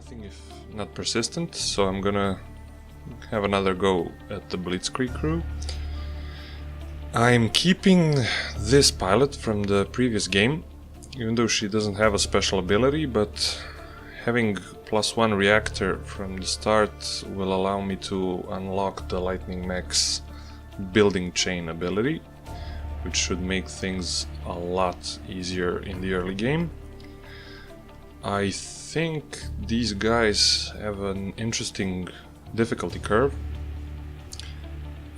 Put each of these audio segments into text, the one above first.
nothing if not persistent, so I'm gonna have another go at the Blitzkrieg crew. I'm keeping this pilot from the previous game, even though she doesn't have a special ability, but having +1 reactor from the start will allow me to unlock the Lightning Mech's building chain ability, which should make things a lot easier in the early game. I think these guys have an interesting difficulty curve,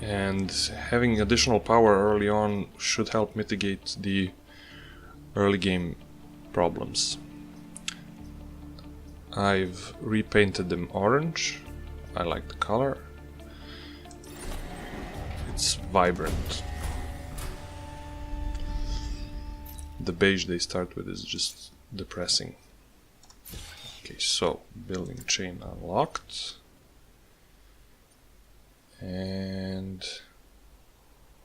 and having additional power early on should help mitigate the early game problems. I've repainted them orange. I like the color. It's vibrant. The beige they start with is just depressing. Okay, so building chain unlocked. And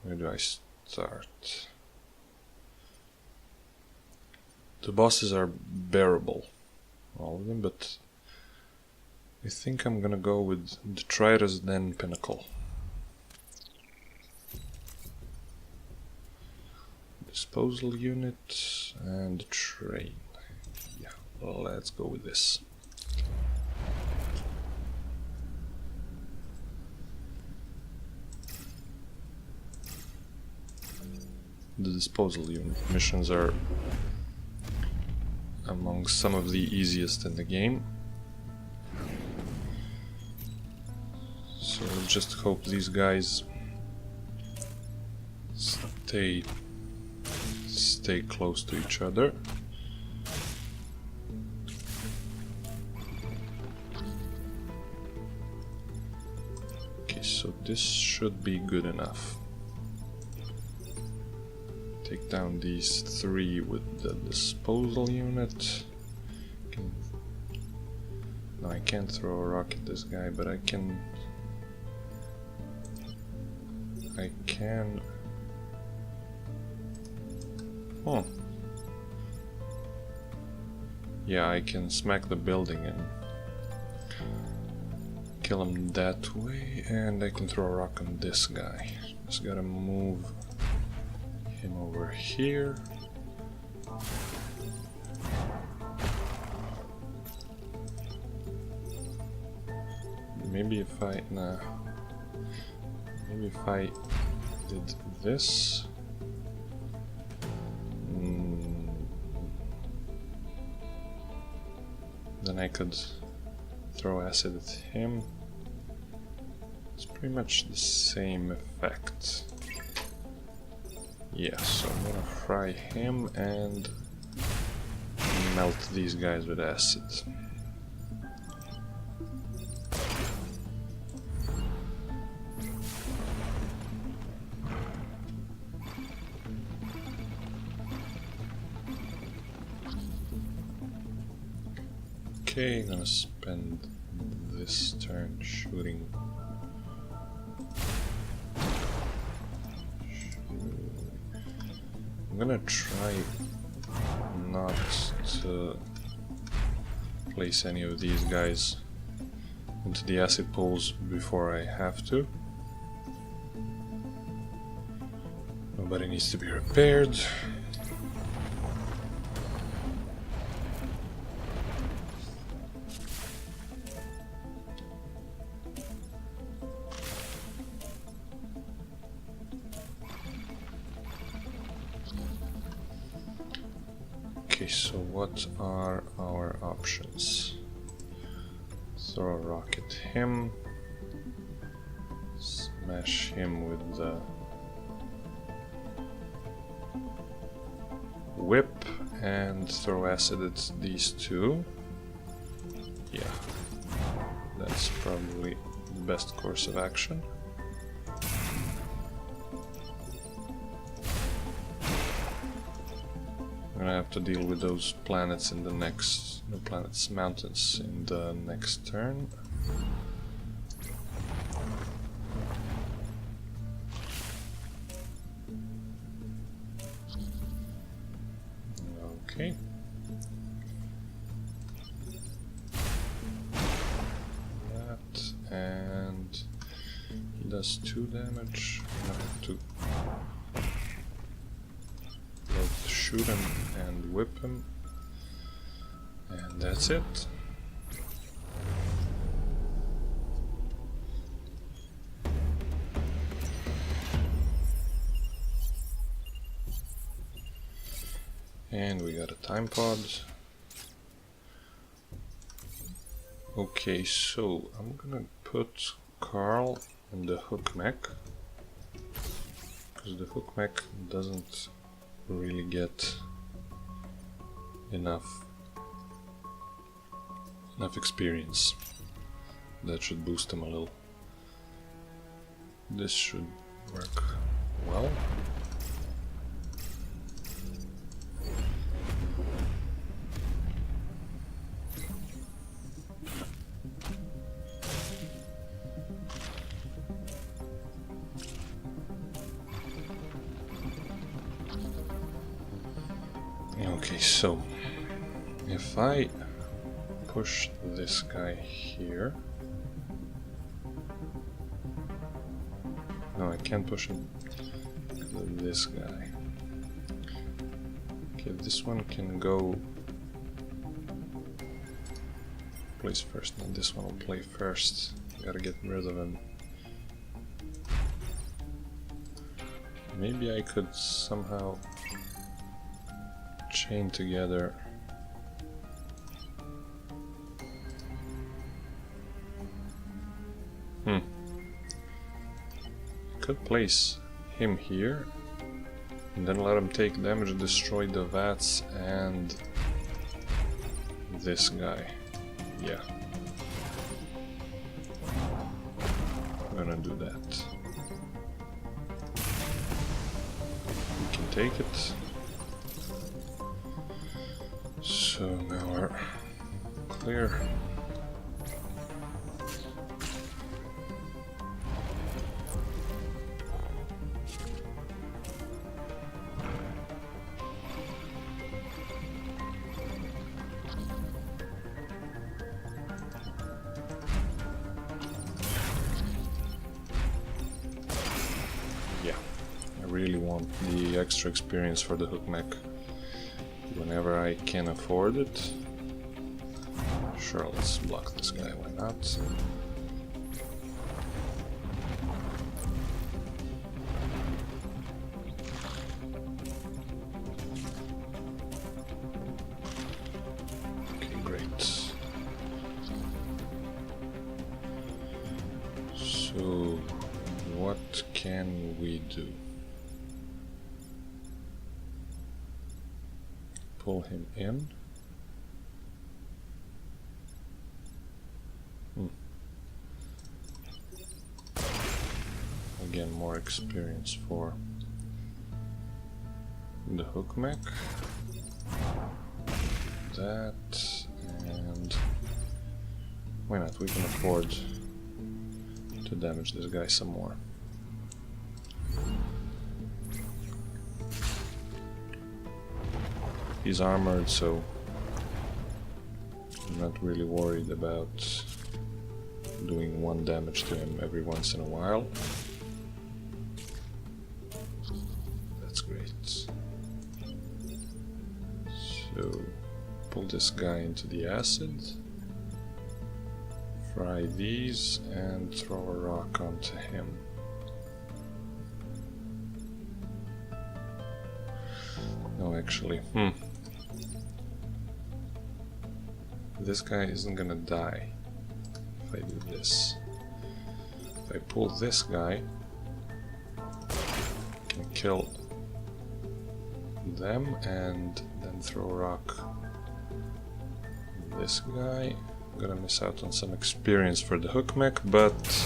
where do I start? The bosses are bearable, all of them, but I think I'm gonna go with Detritus, then Pinnacle. Disposal unit and train. Yeah, let's go with this. The disposal unit missions are among some of the easiest in the game. So let's just hope these guys stay close to each other. Okay, so this should be good enough. Take down these 3 with the disposal unit. No, I can't throw a rock at this guy, but I can... Oh. Yeah, I can smack the building and kill him that way, and I can throw a rock on this guy. Just gotta move him over here. Maybe if I... nah. Maybe if I did this... then I could throw acid at him. It's pretty much the same effect. Yeah, so I'm gonna fry him and melt these guys with acid. Okay, gonna spend this turn shooting. I'm gonna try not to place any of these guys into the acid pools before I have to. Nobody needs to be repaired. Okay, so what are our options? Throw a rock at him, smash him with the whip, and throw acid at these 2. Yeah, that's probably the best course of action. I'm gonna have to deal with those planets in the next... no, planets, mountains in the next turn. Okay. does 2 damage. I have to both shoot him and whip him. And that's it. And we got a time pod. Okay, so I'm gonna put Carl in the hook mech, because the hook mech doesn't really get enough experience. That should boost him a little. This should work well. Okay, so if I push this guy here, no, I can't push him. This guy. Okay, this one can go place first, and this one will play first. Gotta get rid of him. Maybe I could somehow chain together could place him here and then let him take damage, destroy the vats and this guy. Yeah, I'm gonna do that. We can take it. So now we're clear. Yeah, I really want the extra experience for the hook mech. Whenever I can afford it. Sure, let's block this guy, why not? Okay, great. So, what can we do? Pull him in. Again, more experience for the hook mech. That, and why not? We can afford to damage this guy some more. He's armored, so I'm not really worried about doing 1 damage to him every once in a while. That's great. So, pull this guy into the acid, fry these, and throw a rock onto him. No, actually, this guy isn't gonna die if I do this. If I pull this guy, I can kill them and then throw a rock on this guy. I'm gonna miss out on some experience for the hook mech, but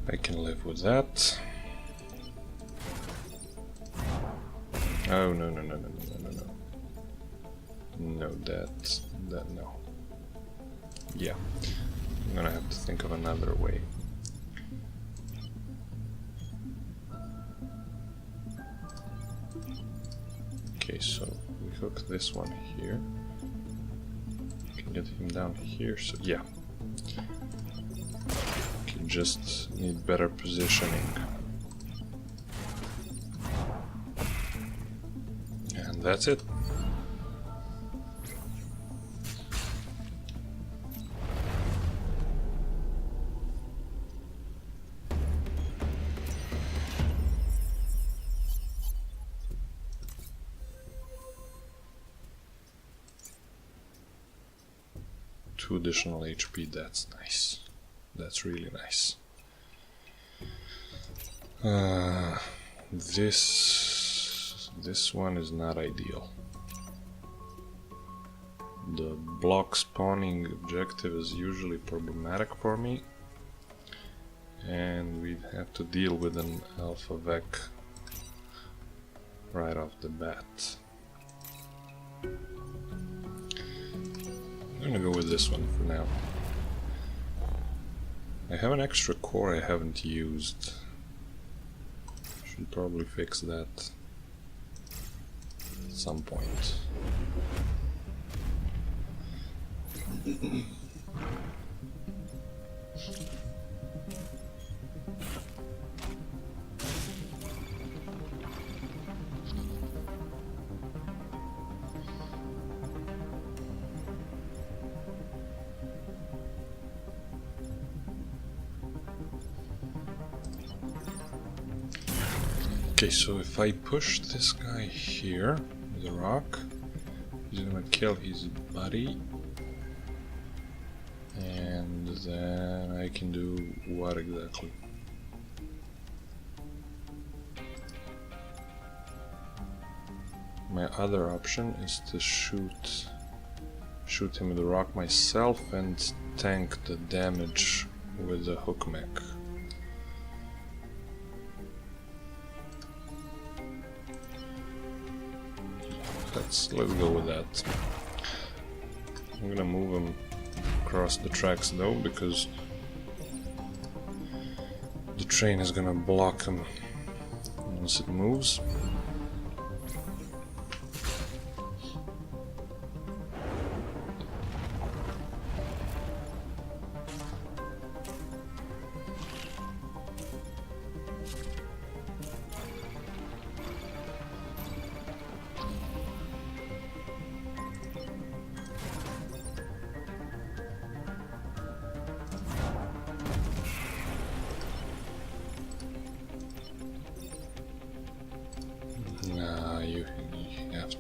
I can live with that. Oh, no, no, no, no, no, no, no. No, that no. Yeah, I'm gonna have to think of another way. Okay, so we hook this one here. Can get him down here, so yeah. Okay, just need better positioning. And that's it. Two additional HP, that's nice. That's really nice. This one is not ideal. The block spawning objective is usually problematic for me, and we'd have to deal with an Alpha Vec right off the bat. I'm gonna go with this one for now. I have an extra core I haven't used. Should probably fix that at some point. Okay, so if I push this guy here with a rock, he's gonna kill his buddy. And then I can do what exactly? My other option is to shoot him with a rock myself and tank the damage with the hook mech. Let's go with that. I'm gonna move him across the tracks though, because the train is gonna block him once it moves.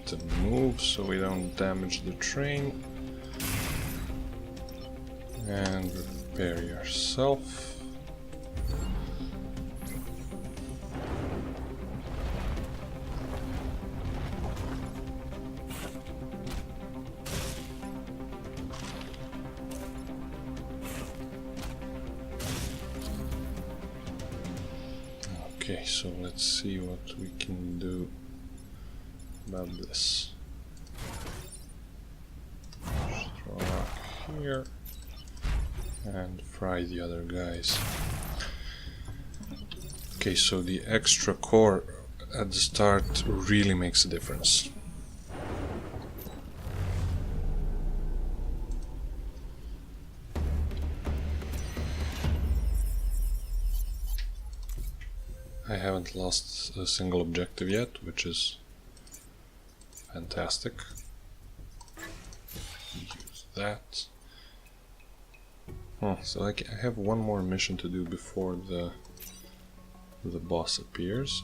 To move so we don't damage the train, and repair yourself. Okay, so let's see what we can do about this. Just throw a rock here and fry the other guys. Okay, so the extra core at the start really makes a difference. I haven't lost a single objective yet, which is fantastic. Use that. Oh, so I have one more mission to do before the boss appears.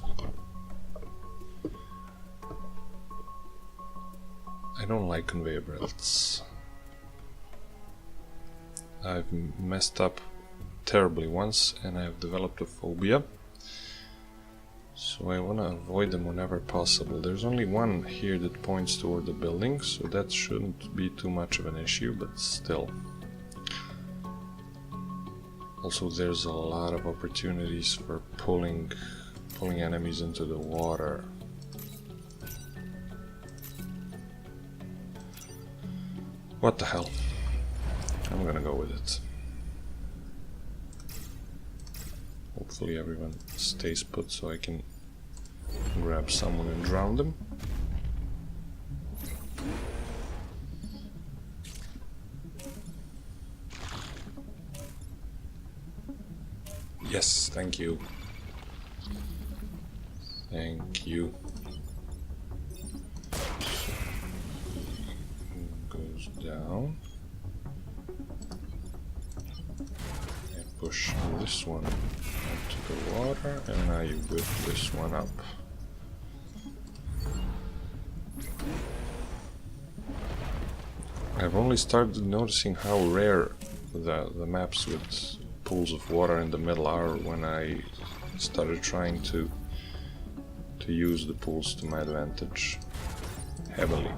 I don't like conveyor belts. I've messed up terribly once and I've developed a phobia. So I want to avoid them whenever possible. There's only one here that points toward the building, so that shouldn't be too much of an issue, but still. Also, there's a lot of opportunities for pulling enemies into the water. What the hell? I'm gonna go with it. Hopefully everyone stays put so I can grab someone and drown them. Yes, thank you. Thank you. Goes down. And push this one into the water, and now you whip this one up. I've only started noticing how rare the maps with pools of water in the middle are when I started trying to use the pools to my advantage heavily.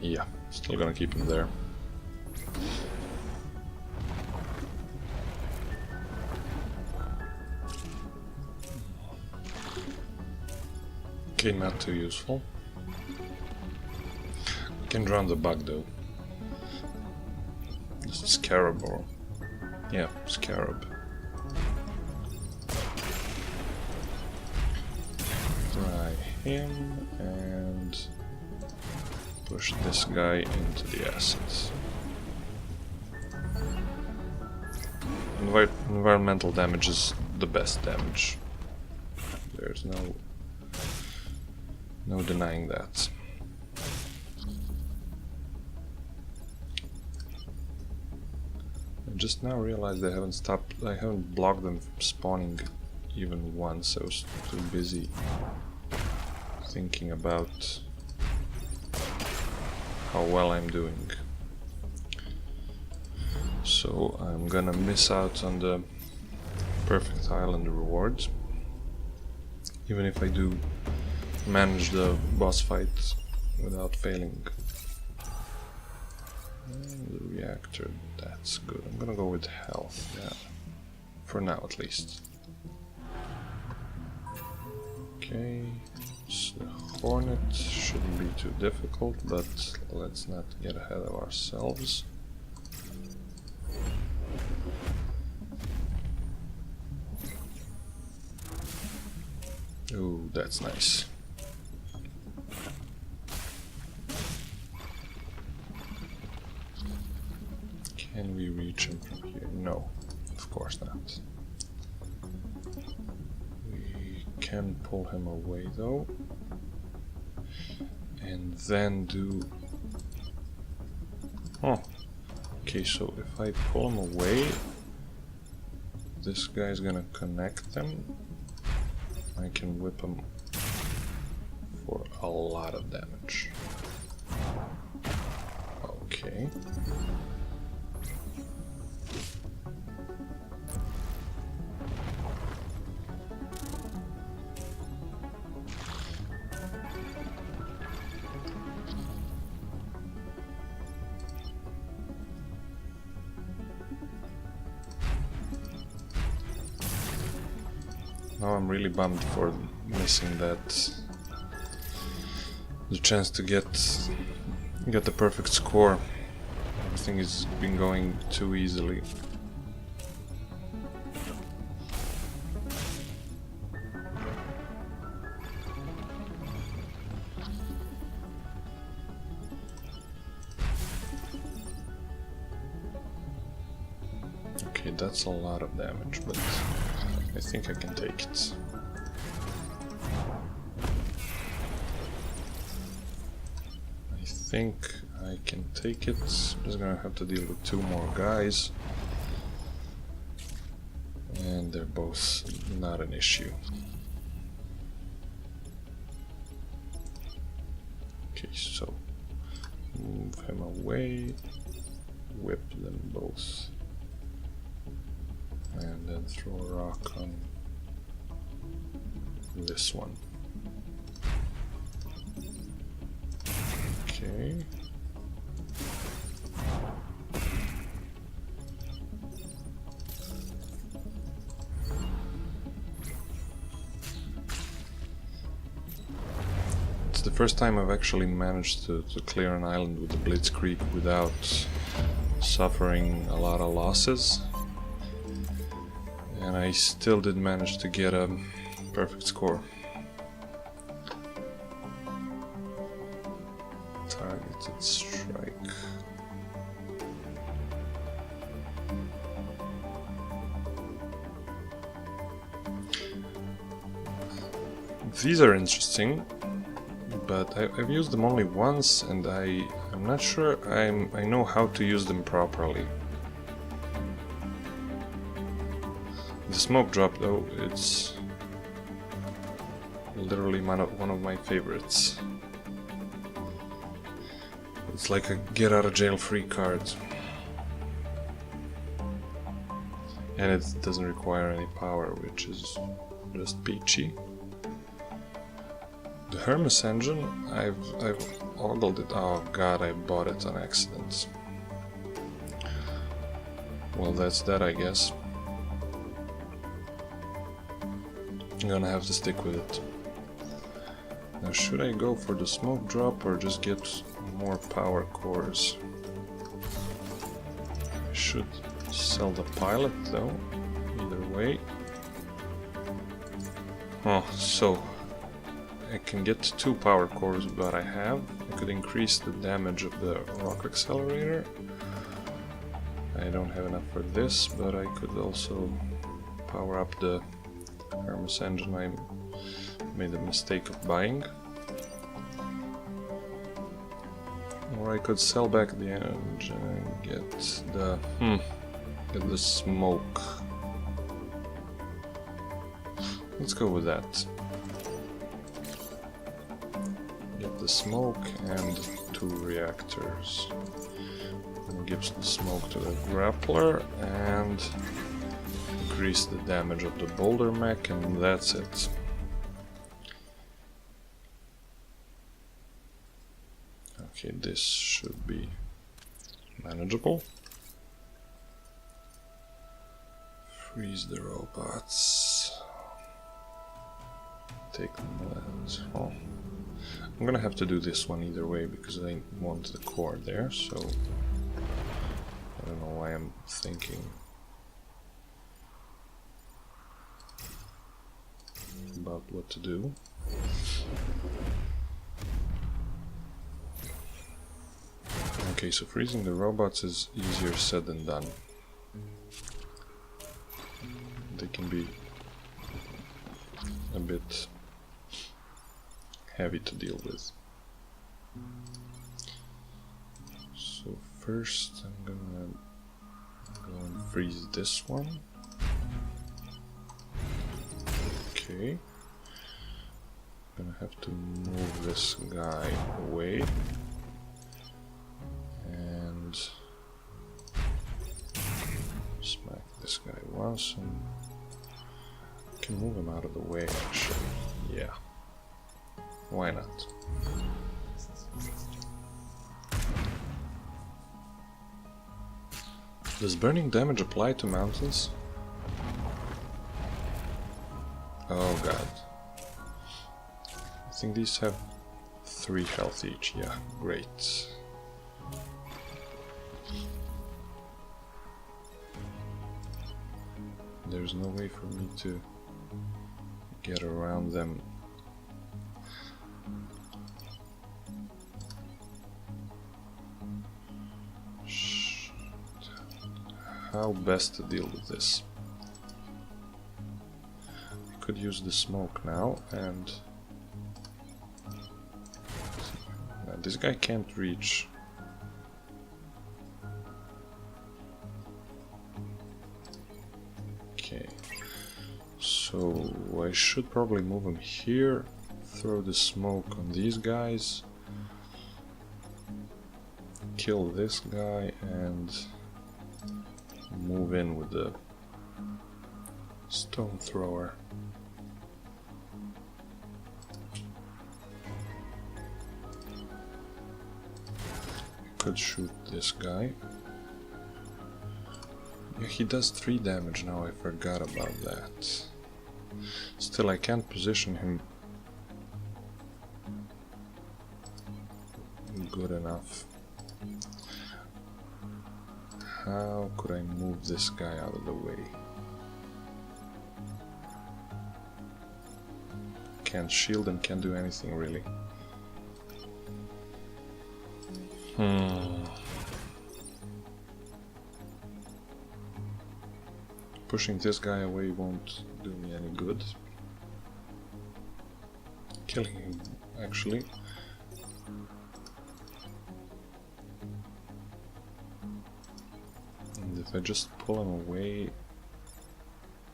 Yeah, still gonna keep him there. Okay, not too useful. Can drown the bug though. This is Scarab or... yeah, Scarab. Try him and push this guy into the acids. Environmental damage is the best damage. There's no denying that. I just now realized I haven't blocked them from spawning even once. I was too busy thinking about how well I'm doing. So I'm gonna miss out on the perfect island rewards, even if I do manage the boss fight without failing. And the reactor, that's good. I'm gonna go with health, yeah. For now at least. Okay, so the Hornet shouldn't be too difficult, but let's not get ahead of ourselves. Ooh, that's nice. Can we reach him from here? No, of course not. We can pull him away though. And then do... oh, okay, so if I pull him away, this guy's gonna connect them. I can whip him for a lot of damage. Okay. Now I'm really bummed for missing that, the chance to get the perfect score. Everything has been going too easily. Okay, that's a lot of damage, but I think I can take it. I think I can take it. I'm just gonna have to deal with 2 more guys. And they're both not an issue. Okay, so move him away, whip them both. And then throw a rock on this one. Okay. It's the first time I've actually managed to clear an island with the Blitzkrieg without suffering a lot of losses. And I still did manage to get a perfect score. Twisted Strike. These are interesting, but I've used them only once, and I'm not sure I know how to use them properly. The smoke drop, though, it's literally one of my favorites. It's like a get out of jail free card. And it doesn't require any power, which is just peachy. The Hermes engine, I've ogled it. Oh god, I bought it on accident. Well, that's that, I guess. I'm gonna have to stick with it. Now, should I go for the smoke drop or just get more power cores? I should sell the pilot though, either way. Oh, so I can get 2 power cores with what I have. I could increase the damage of the rock accelerator. I don't have enough for this, but I could also power up the Hermes engine I made the mistake of buying. Or I could sell back the engine and get the smoke. Let's go with that. Get the smoke and 2 reactors. And gives the smoke to the grappler and increase the damage of the boulder mech, and that's it. Okay, this should be manageable. Freeze the robots. Take them out. Oh. I'm gonna have to do this one either way because I want the core there, so I don't know why I'm thinking about what to do. Okay, so freezing the robots is easier said than done. They can be a bit heavy to deal with. So first I'm gonna go and freeze this one. Okay. I'm gonna have to move this guy away. And smack this guy once, and I can move him out of the way actually. Yeah. Why not? Does burning damage apply to mountains? Oh god. I think these have 3 health each. Yeah, great. There's no way for me to get around them. How best to deal with this? I could use the smoke now, and this guy can't reach. Okay, so I should probably move him here, throw the smoke on these guys, kill this guy, and move in with the stone thrower. I could shoot this guy. Yeah, he does 3 damage now, I forgot about that. Still, I can't position him good enough. How could I move this guy out of the way? Can't shield and can't do anything really. Pushing this guy away won't do me any good. Killing him, actually. And if I just pull him away,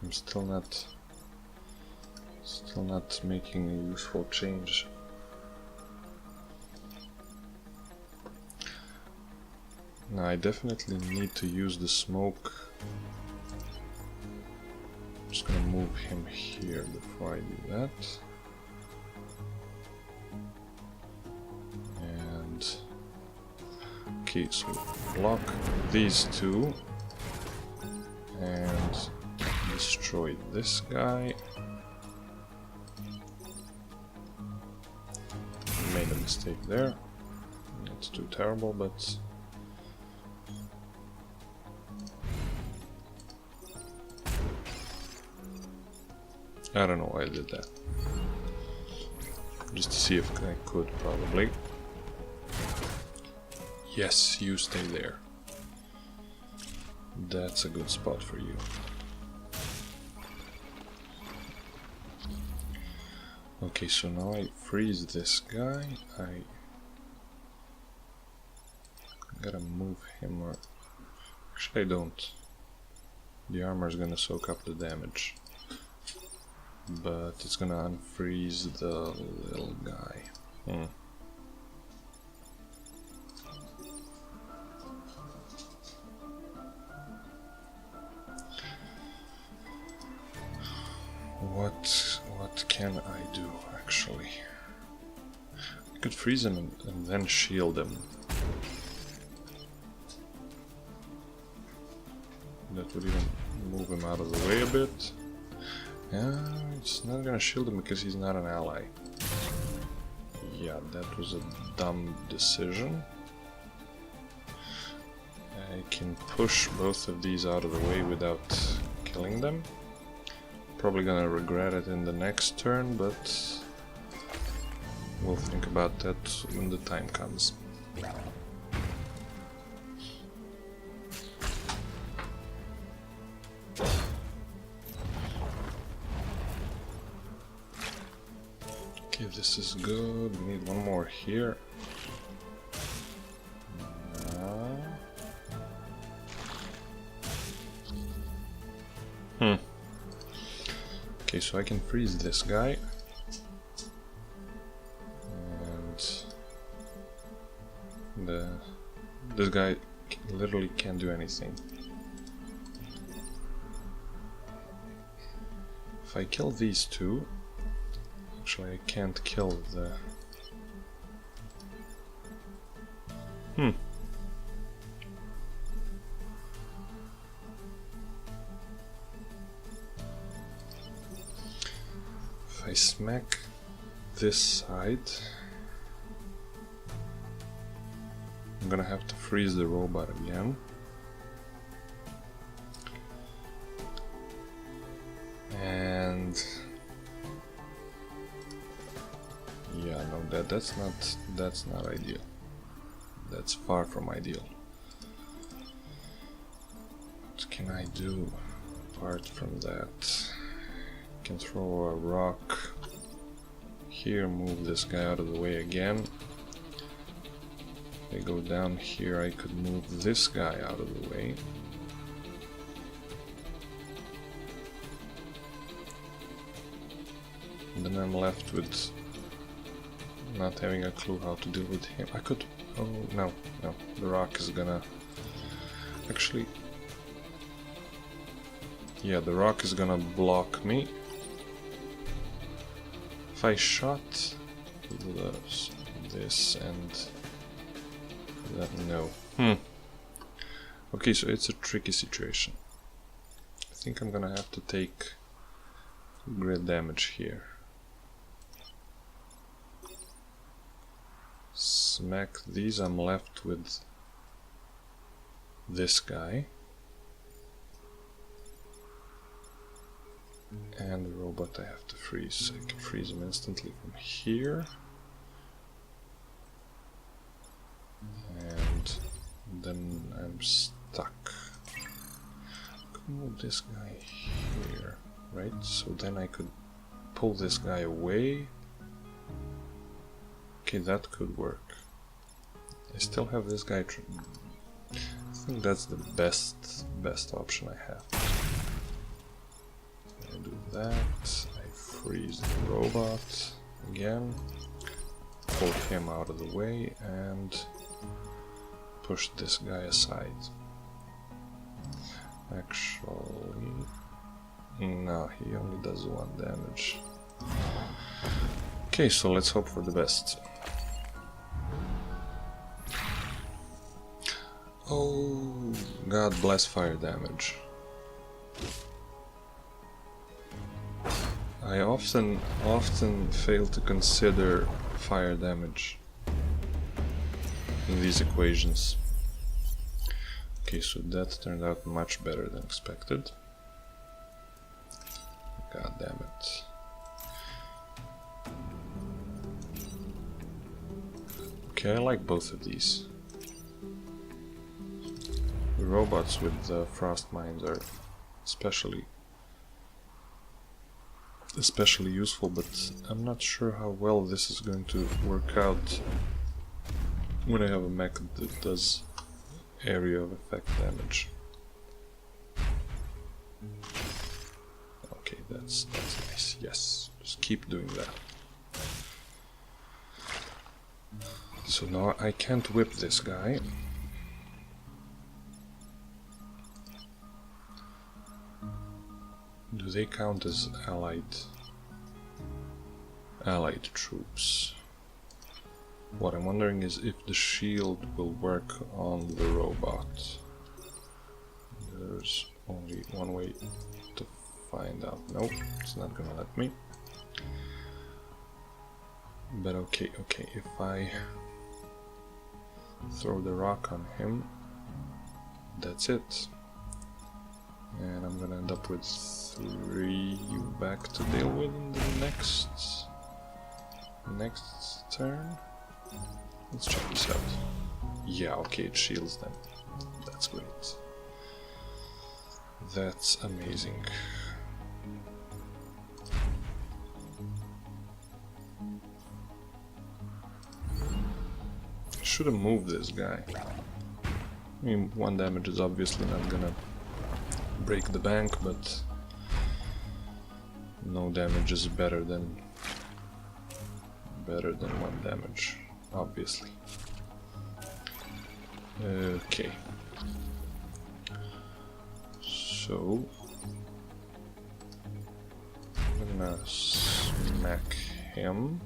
I'm still not making a useful change. Now I definitely need to use the smoke. I'm just gonna move him here before I do that. And okay, so block these two and destroy this guy. Made a mistake there. Not too terrible, but I don't know why I did that. Just to see if I could, probably. Yes, you stay there. That's a good spot for you. Okay, so now I freeze this guy. I gotta move him, or actually I don't. The armor is gonna soak up the damage, but it's gonna unfreeze the little guy. What can I do, actually? I could freeze him and then shield him. That would even move him out of the way a bit. Yeah, it's not gonna shield him because he's not an ally. Yeah, that was a dumb decision. I can push both of these out of the way without killing them. Probably gonna regret it in the next turn, but we'll think about that when the time comes. Okay, this is good. We need one more here. Okay, so I can freeze this guy. And this guy literally can't do anything. If I kill these two, actually I can't kill the... If I smack this side, I'm gonna have to freeze the robot again. And yeah, no, that's not ideal. That's far from ideal. What can I do apart from that? I can throw a rock here, move this guy out of the way again. If I go down here, I could move this guy out of the way. And then I'm left with not having a clue how to deal with him. I could... oh, no, the rock is gonna... actually... yeah, the rock is gonna block me. If I shot this and that, no. Okay, so it's a tricky situation. I think I'm gonna have to take grid damage here. Smack these, I'm left with this guy. And the robot I have to freeze. I can freeze him instantly from here. And then I'm stuck. I could move this guy here, right? So then I could pull this guy away. Okay, that could work. I still have this guy. I think that's the best option I have. I do that. I freeze the robot again. Pull him out of the way and push this guy aside. Actually, no, he only does 1 damage. Okay, so let's hope for the best. Oh, God bless fire damage. I often fail to consider fire damage in these equations. Okay, so that turned out much better than expected. God damn it. Okay, I like both of these. The robots with the frost mines are especially useful, but I'm not sure how well this is going to work out when I have a mech that does area of effect damage. Okay, that's nice. Yes, just keep doing that. So now I can't whip this guy. Do they count as allied troops? What I'm wondering is if the shield will work on the robot. There's only one way to find out. Nope, it's not gonna let me. But okay, if I throw the rock on him, that's it. And I'm gonna end up with 3 back to deal with in the next turn. Let's check this out. Yeah, okay, it shields them. That's great. That's amazing. Should have moved this guy. I mean, 1 damage is obviously not gonna break the bank, but no damage is better than 1 damage, obviously. Okay. So I'm gonna smack him.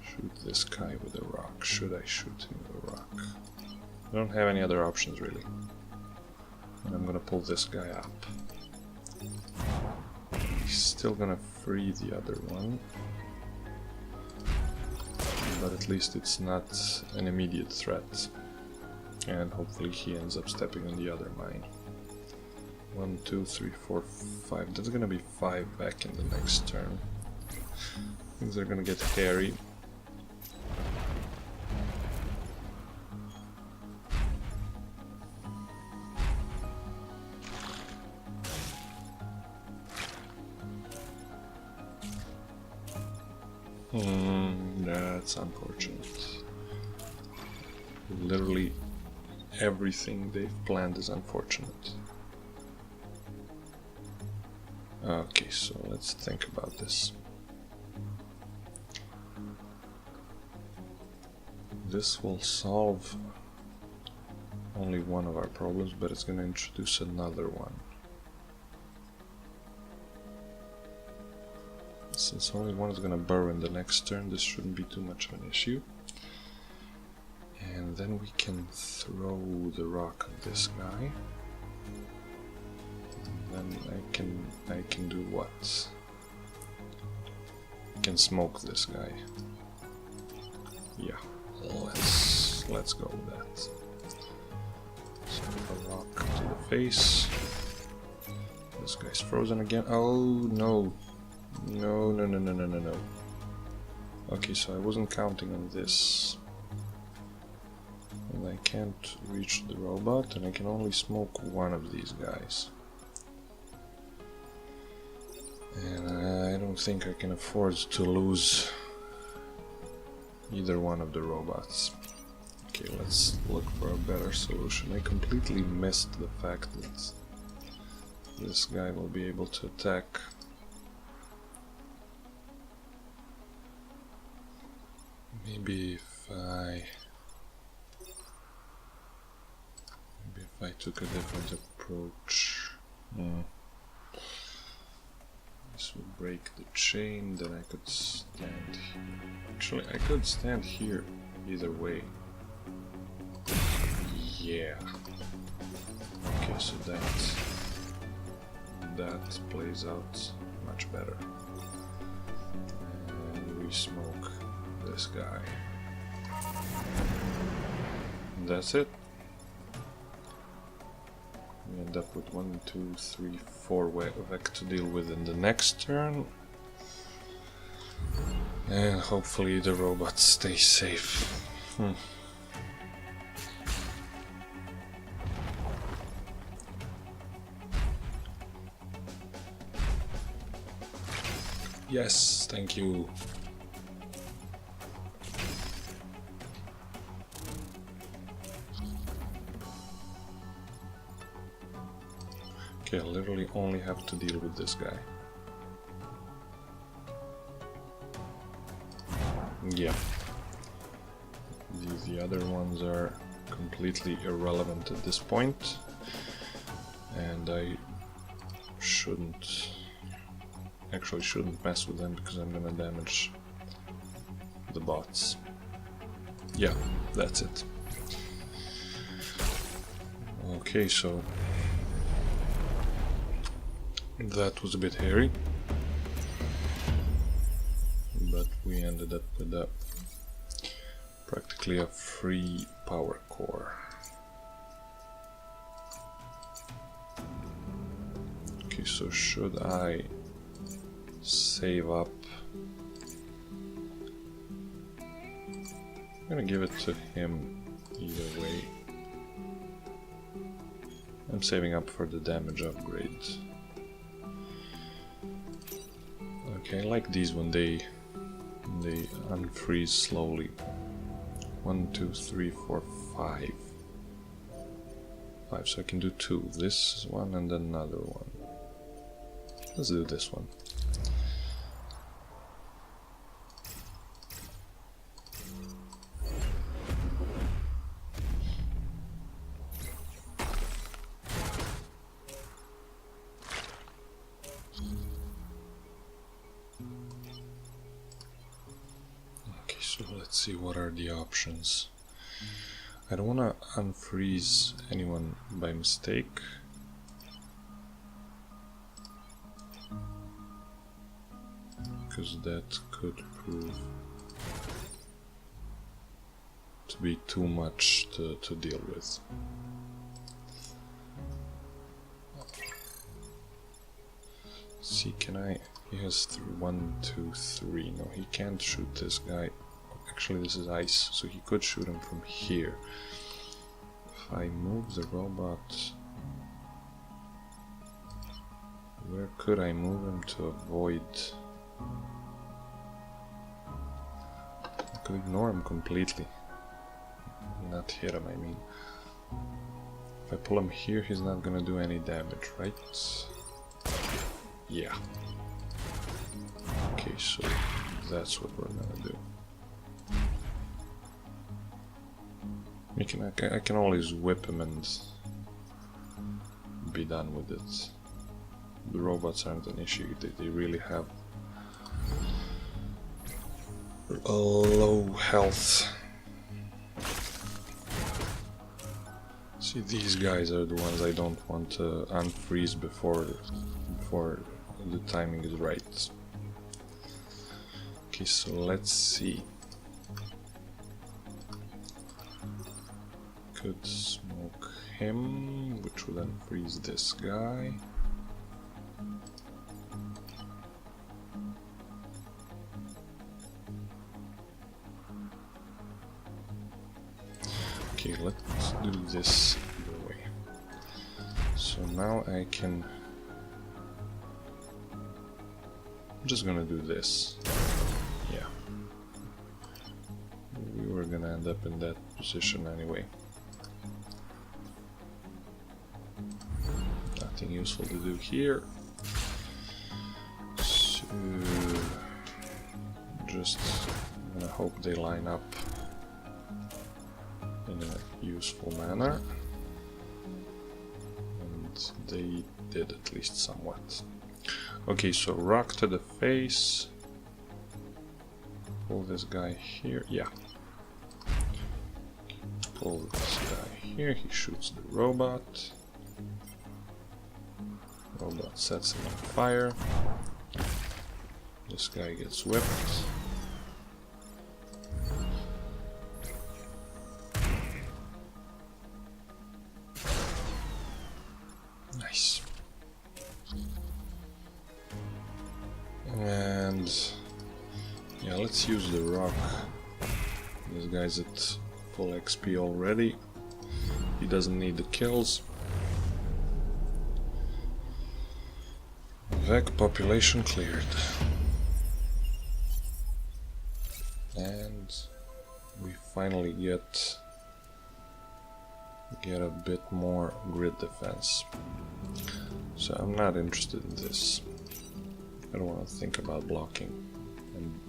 Shoot this guy with a rock. Should I shoot him with a rock? I don't have any other options really. And I'm gonna pull this guy up. He's still gonna free the other one. But at least it's not an immediate threat. And hopefully he ends up stepping on the other mine. 1, 2, 3, 4, 5. That's gonna be 5 back in the next turn. Things are gonna get hairy. That's unfortunate. Literally everything they've planned is unfortunate. Okay, so let's think about this. This will solve only one of our problems, but it's going to introduce another one. Since only one is going to burrow in the next turn, this shouldn't be too much of an issue. And then we can throw the rock at this guy. And then I can do what? I can smoke this guy. Yeah, let's go with that. So a rock to the face. This guy's frozen again. Oh no. No. Okay, so I wasn't counting on this. And I can't reach the robot, and I can only smoke one of these guys. And I don't think I can afford to lose either one of the robots. Okay, let's look for a better solution. I completely missed the fact that this guy will be able to attack. Maybe if I took a different approach. This would break the chain, then I could stand here. Actually, I could stand here either way. Yeah. Okay, so that plays out much better. And we smoke this guy. And that's it. We end up with 1, 2, 3, 4 Vec to deal with in the next turn. And hopefully the robots stay safe. Yes, thank you. Okay, I literally only have to deal with this guy. Yeah. The other ones are completely irrelevant at this point. And I shouldn't mess with them because I'm gonna damage the bots. Yeah, that's it. Okay, so that was a bit hairy, but we ended up with practically a free power core. Okay, so should I save up? I'm gonna give it to him either way. I'm saving up for the damage upgrade. Okay, I like these when they unfreeze slowly. 1, 2, 3, 4, 5. 5, so I can do 2. This one and then another one. Let's do this one. So let's see what are the options. I don't want to unfreeze anyone by mistake. Because that could prove to be too much to deal with. See, can I? He has 1, 2, 3. No, he can't shoot this guy. Actually, this is ice, so he could shoot him from here. If I move the robot, where could I move him to avoid? I could ignore him completely. Not hit him, I mean. If I pull him here, he's not gonna do any damage, right? Yeah. Okay, so that's what we're gonna do. I can always whip him and be done with it. The robots aren't an issue, they really have a low health. See, these guys are the ones I don't want to unfreeze before the timing is right. Okay, so let's see. Could smoke him, which would then freeze this guy. Okay, let's do this the way. So now I can... I'm just gonna do this. Yeah. We were gonna end up in that position anyway. Nothing useful to do here. So just gonna hope they line up in a useful manner. And they did, at least somewhat. Okay, so rock to the face. Pull this guy here. Yeah. Pull this guy here. He shoots the robot. Robot sets him on fire. This guy gets whipped. Nice. And yeah, let's use the rock. This guy's at full XP already. He doesn't need the kills. Vec population cleared. And we finally get a bit more grid defense. So I'm not interested in this. I don't want to think about blocking. I'm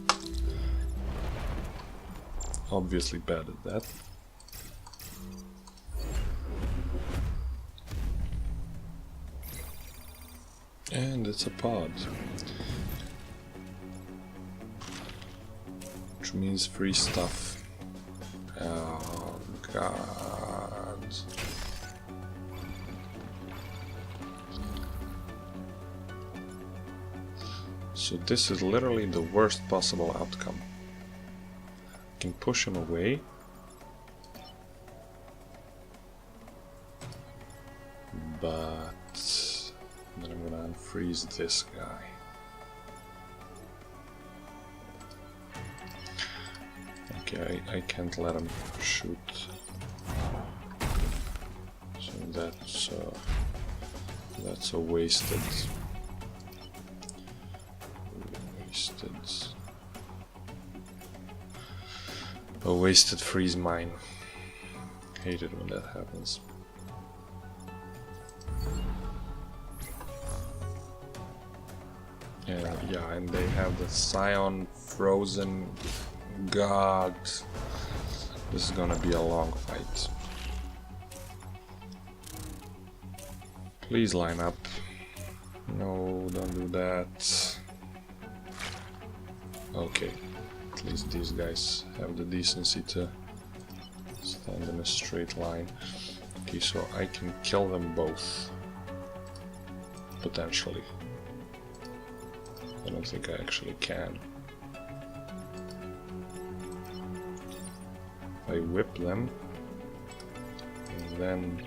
obviously bad at that. And it's a pod. Which means free stuff. Oh god. So this is literally the worst possible outcome. I can push him away. But then I'm gonna unfreeze this guy. Okay, I can't let him shoot. So that's a wasted freeze mine. Hate it when that happens. Yeah, and they have the Scion frozen. God, this is gonna be a long fight. Please line up. No, don't do that. Okay, at least these guys have the decency to stand in a straight line. Okay, so I can kill them both. Potentially. I don't think I actually can. If I whip them, and then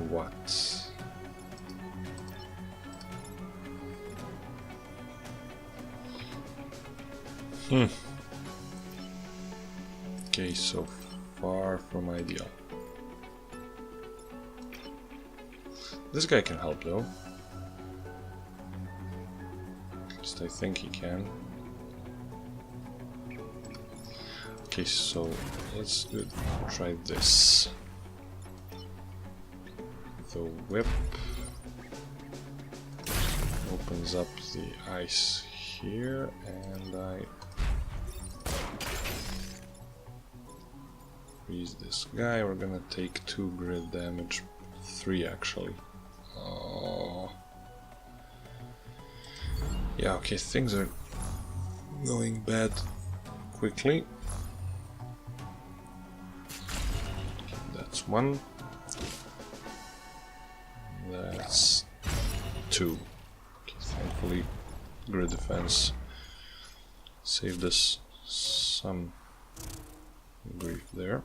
what? Okay, so far from ideal. This guy can help though. At least I think he can. Okay, so let's try this. The whip opens up the ice here, and I freeze this guy. We're gonna take 2 grid damage, 3 actually. Oh. Yeah, okay, things are going bad quickly. That's 1. That's 2. Okay, thankfully, grid defense saved us some grief there.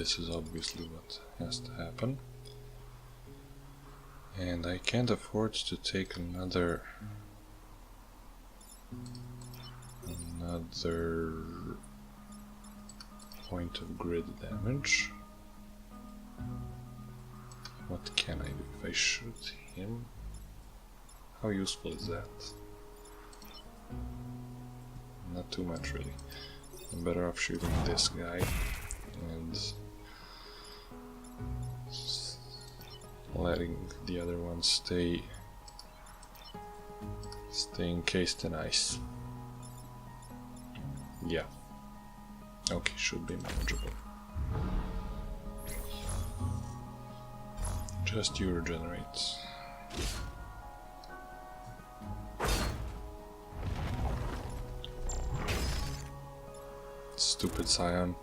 This is obviously what has to happen. And I can't afford to take another point of grid damage. What can I do if I shoot him? How useful is that? Not too much really. I'm better off shooting this guy and letting the other one stay encased in ice. Yeah. Okay, should be manageable. Just you regenerate. Stupid Scion.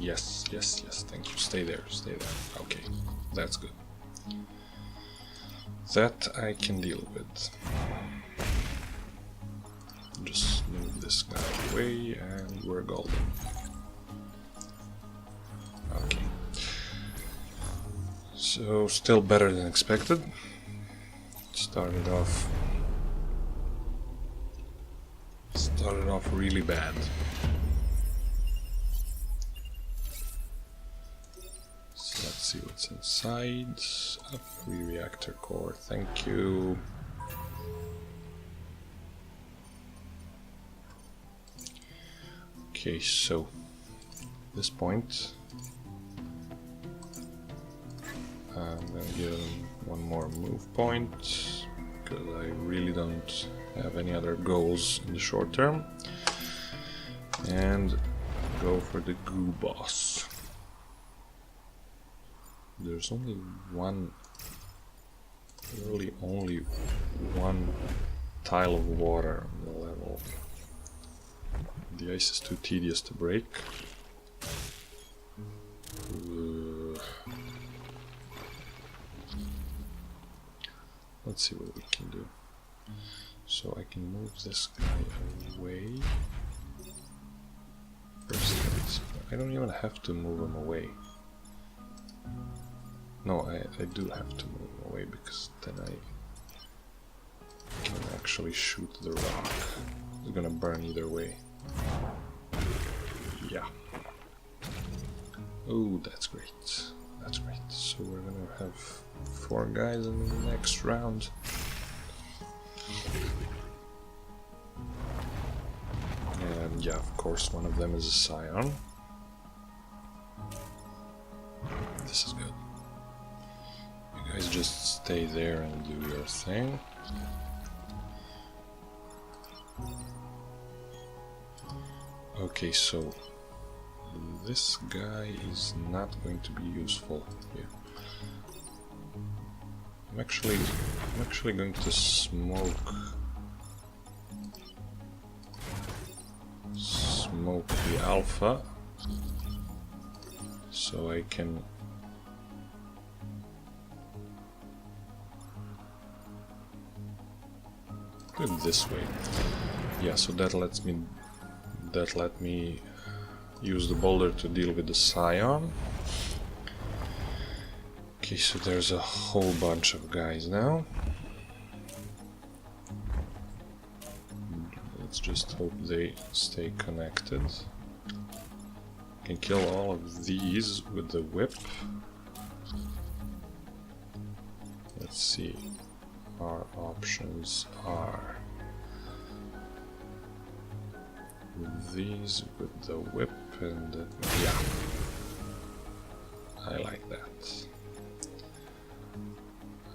Yes, yes, yes, thank you. Stay there, stay there. Okay, that's good. That I can deal with. Just move this guy away and we're golden. Okay. So, still better than expected. Started off really bad. So let's see what's inside. A free reactor core, thank you. Okay, so at this point I'm gonna give him one more move point because I really don't have any other goals in the short term, and go for the goo boss. There's only one, really only one tile of water on the level. The ice is too tedious to break. Let's see what we can do. So I can move this guy away. First, I don't even have to move him away. No, I do have to move him away because then I can actually shoot the rock. It's gonna burn either way. Yeah. Oh, that's great. That's great. So we're gonna have 4 guys in the next round. And yeah, of course, one of them is a Scion. This is good. You guys just stay there and do your thing. Okay, so this guy is not going to be useful here. I'm actually going to smoke the alpha so I can do it this way. Yeah, so that let me use the boulder to deal with the Scion. Okay, so there's a whole bunch of guys now. Let's just hope they stay connected. Can kill all of these with the whip. Let's see. Our options are these with the whip and yeah. I like that.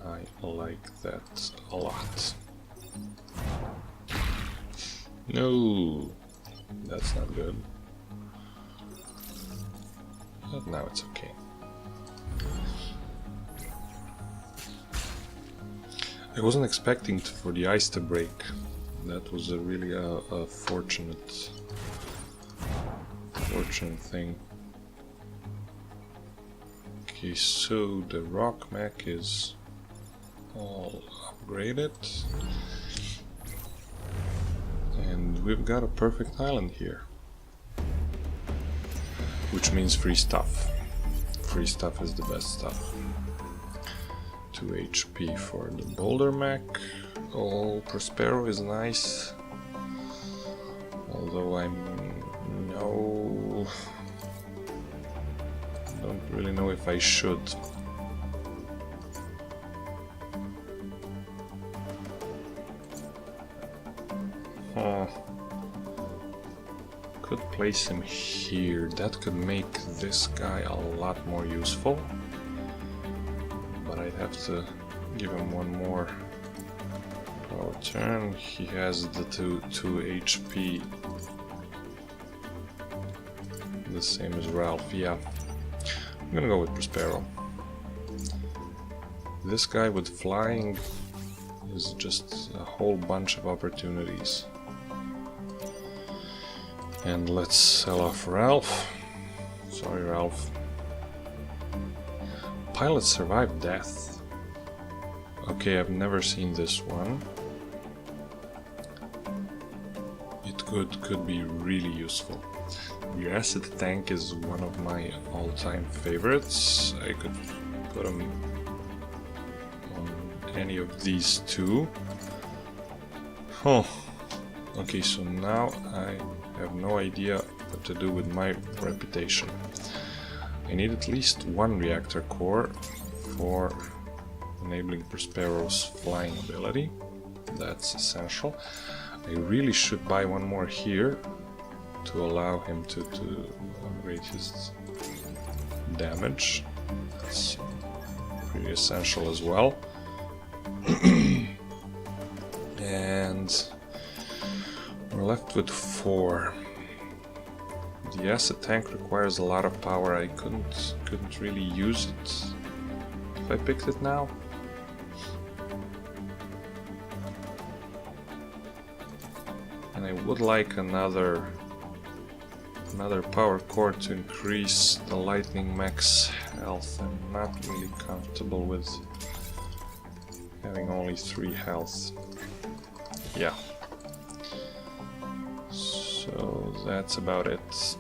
I like that a lot. No, that's not good. But now it's okay. I wasn't expecting for the ice to break. That was a really fortunate thing. Okay, so the rock mech is all upgraded. And we've got a perfect island here. which means free stuff. Free stuff is the best stuff. 2 HP for the boulder mech. Oh, Prospero is nice. Although don't really know if I should. Could place him here. That could make this guy a lot more useful. But I'd have to give him one more power turn. He has the 2 HP. The same as Ralph, yeah. I'm gonna go with Prospero. This guy with flying is just a whole bunch of opportunities. And let's sell off Ralph. Sorry, Ralph. Pilots survive death. Okay, I've never seen this one. It could be really useful. The acid tank is one of my all-time favorites. I could put him on any of these two. Oh, okay, so now I have no idea what to do with my reputation. I need at least one reactor core for enabling Prospero's flying ability. That's essential. I really should buy one more here to allow him to upgrade his damage. That's pretty essential as well. And we're left with 4. The acid tank requires a lot of power. I couldn't really use it if I picked it now. And I would like another power core to increase the lightning mech's health. I'm not really comfortable with having only 3 health. Yeah. So that's about it.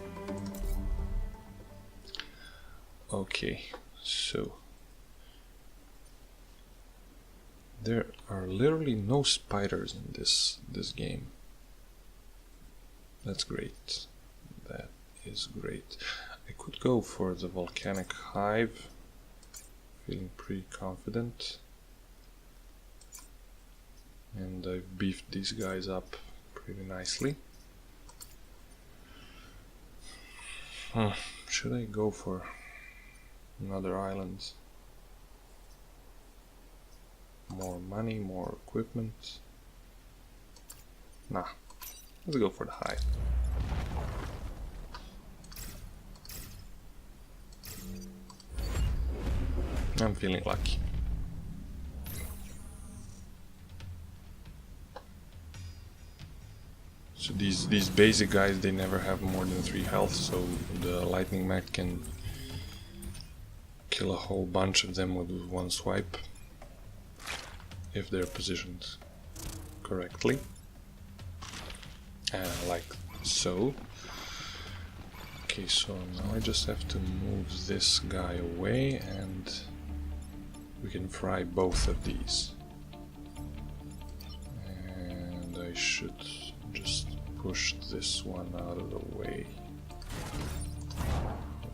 Okay, so there are literally no spiders in this game. That's great. That is great. I could go for the volcanic hive. Feeling pretty confident. And I've beefed these guys up pretty nicely. Should I go for another island? More money, more equipment? Nah, let's go for the hive. I'm feeling lucky. So these basic guys, they never have more than 3 health, so the lightning mech can kill a whole bunch of them with one swipe if they're positioned correctly, like so. Okay, so now I just have to move this guy away and we can fry both of these. And I should just push this one out of the way.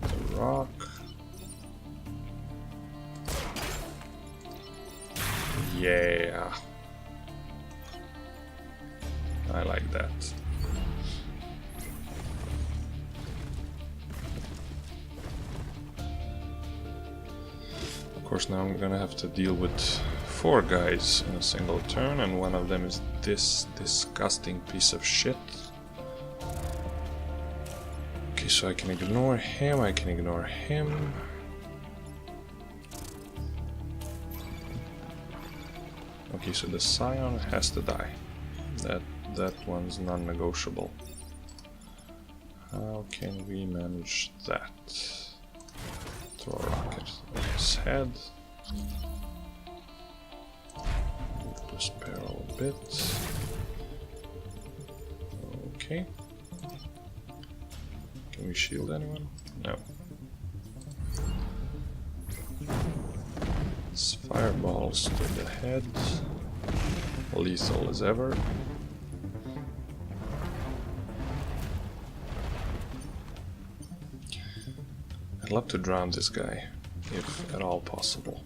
The rock. Yeah. I like that. Of course, now I'm gonna have to deal with 4 guys in a single turn, and one of them is this disgusting piece of shit. Okay, so I can ignore him, I can ignore him. Okay, so the Scion has to die. That one's non-negotiable. How can we manage that? Throw a rocket at his head. Move Prospero a bit. Okay. Can we shield anyone? No. It's fireballs to the head. Lethal as ever. I'd love to drown this guy, if at all possible.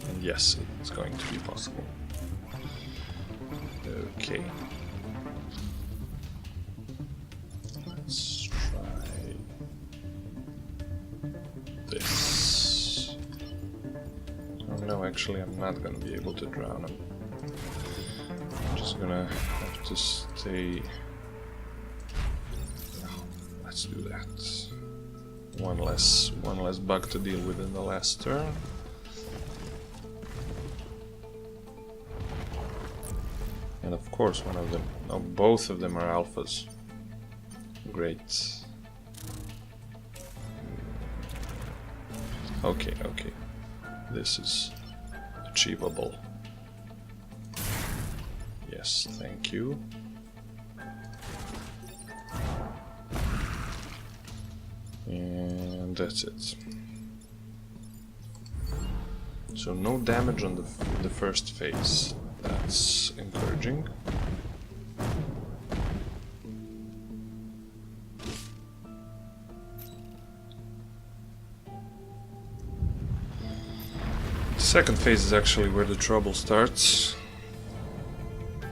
And yes, it's going to be possible. Okay. Let's try this. Oh no, actually I'm not gonna be able to drown him. I'm just gonna have to stay... Let's do that. One less bug to deal with in the last turn. And of course one of them, no, both of them are alphas. Great. Okay, okay. This is achievable. Yes, thank you. And that's it. So no damage on the first phase. That's encouraging. The second phase is actually where the trouble starts.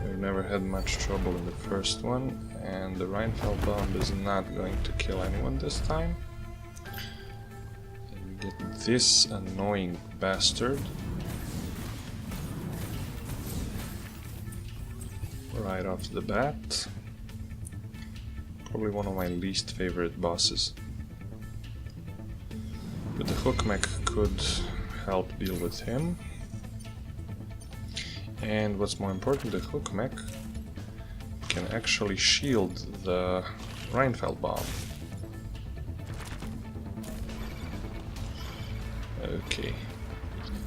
We've never had much trouble in the first one, and the Rheinfeld bomb is not going to kill anyone this time. And we get this annoying bastard right off the bat. Probably one of my least favorite bosses. But the hook mech could help deal with him. And what's more important, the hook mech can actually shield the Rheinfeld bomb. Okay,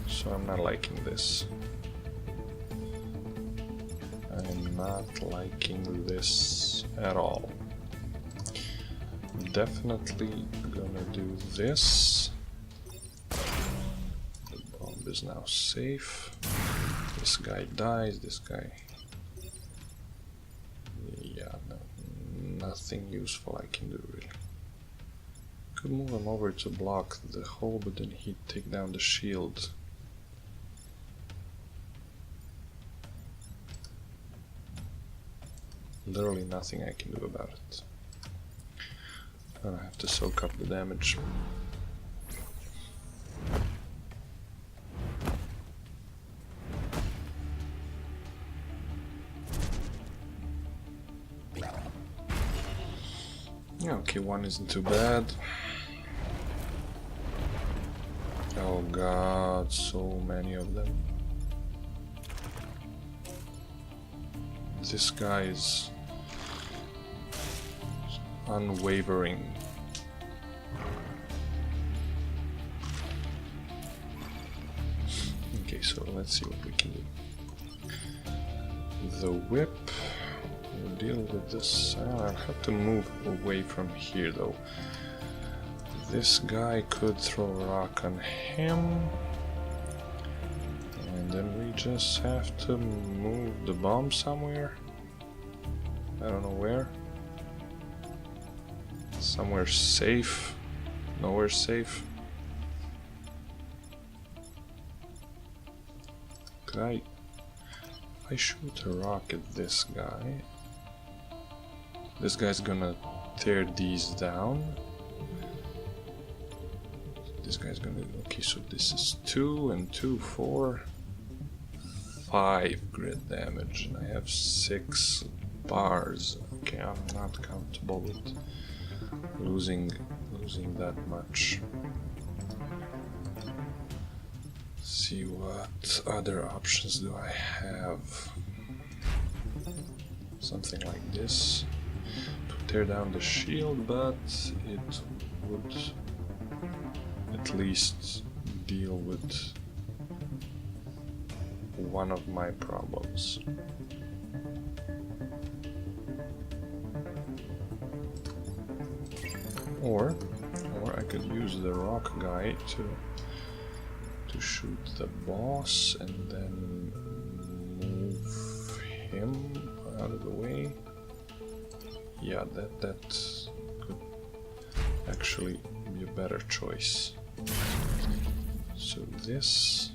so I'm not liking this. I'm not liking this at all. Definitely gonna do this. The bomb is now safe. This guy dies, this guy... Yeah, no, nothing useful I can do really. Could move him over to block the hole, but then he'd take down the shield. Literally nothing I can do about it. I have to soak up the damage. Okay, one isn't too bad. Oh god, so many of them. This guy is unwavering. Okay, so let's see what we can do. The whip will deal with this. I'll have to move away from here though. This guy could throw a rock on him. And then we just have to move the bomb somewhere. I don't know where. Somewhere safe. Nowhere safe. Could I shoot a rock at this guy? This guy's gonna tear these down. This guy's gonna... Okay, so this is 2 and 2, 4, 5 grid damage, and I have 6 bars. Okay, I'm not comfortable with losing that much. Let's see what other options do I have. Something like this to tear down the shield, but it would at least deal with one of my problems. Or I could use the rock guy to shoot the boss and then move him out of the way. Yeah, that could actually be a better choice. So this,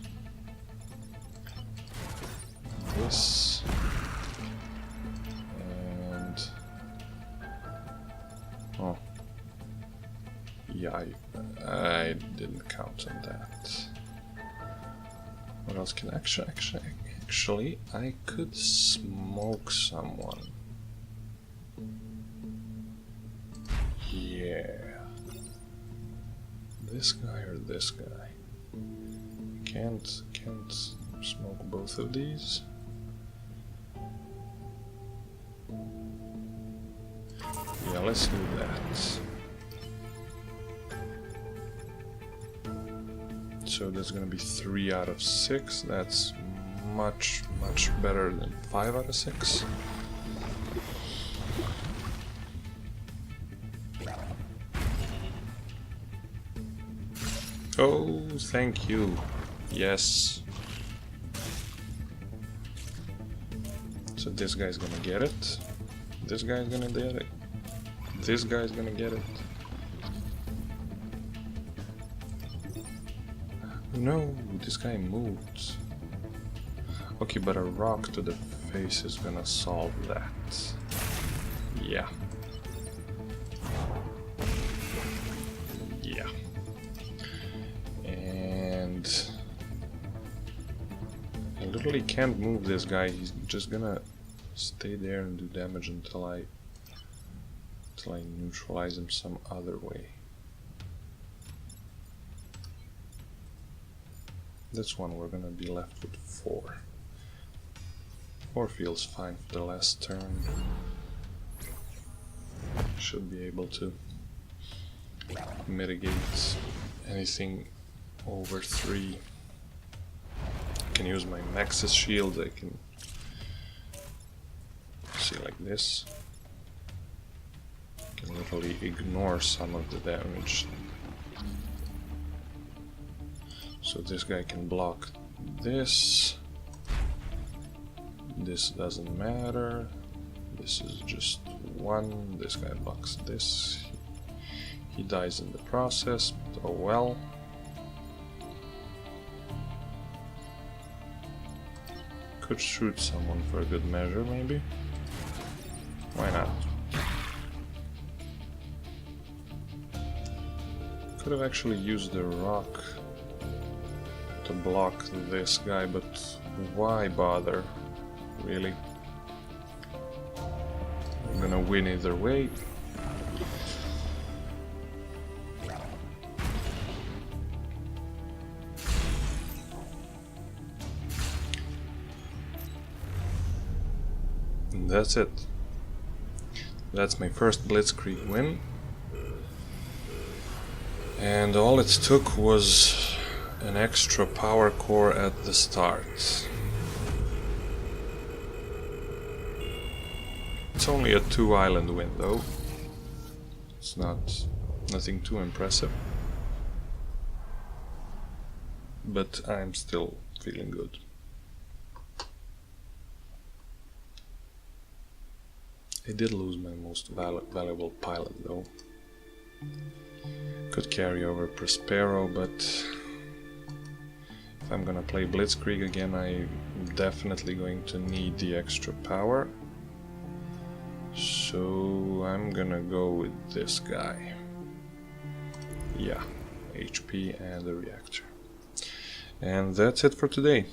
and oh, yeah, I didn't count on that. What else can actually I could smoke someone. Yeah, this guy or this guy. Can't smoke both of these. Yeah, let's do that. So that's gonna be 3 out of 6. That's much better than 5 out of 6. Oh, thank you. Yes. So this guy's gonna get it. This guy's gonna get it. This guy's gonna get it. No, this guy moved. Okay, but a rock to the face is gonna solve that. Yeah. Yeah. And I literally can't move this guy. He's just gonna stay there and do damage until I neutralize him some other way. This one we're gonna be left with 4. 4 feels fine for the last turn. Should be able to mitigate anything over 3. I can use my Max's shield. I can see like this. I can literally ignore some of the damage. So this guy can block this. This doesn't matter. This is just 1. This guy blocks this. He dies in the process, but oh well. Could shoot someone for a good measure, maybe. Why not? Could have actually used the rock to block this guy, but why bother? Really? I'm gonna win either way. And that's it. That's my first Blitzkrieg win. And all it took was an extra power core at the start. It's only a 2-island win though. It's nothing too impressive. But I'm still feeling good. I did lose my most valuable pilot though. Could carry over Prospero, but if I'm gonna play Blitzkrieg again, I'm definitely going to need the extra power. So I'm gonna go with this guy. Yeah, HP and the reactor. And that's it for today.